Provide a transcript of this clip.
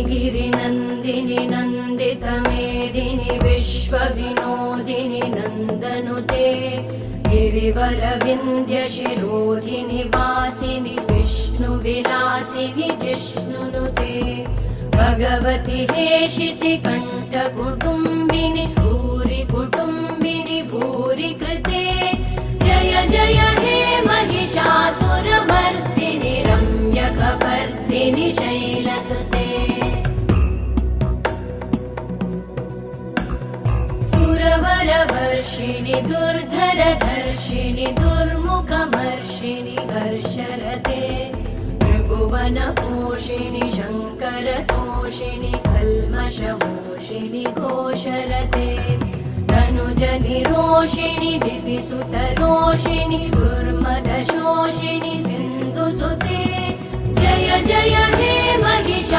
गिरिनन्दिनि नन्दितमेदिनि विश्वविनोदिनि नन्दनुते गिरिवरविन्ध्यशिरोधिनि वासिनि विष्णुविलासिनि जिष्णुनुते भगवति हेशिति कण्ठकुटुम्बिनि भूरि कुटुम्बिनि भूरि कृते जय जय हे महिषासुरमर्दिनि रम्यकपर्दिनि शैलसुते सुरवरवर्षिणि दुर्धरधर्षिणि दुर्मुखमर्षिणि हर्षरते त्रिभुवनपोषिणि शङ्करतोषिणि कल्मषमोषिणि घोषरते तनुजनिरोषिणि दितिसुतरोषिणि दुर्मदशोषिणि सिन्धुसुते जय जय हे महिषा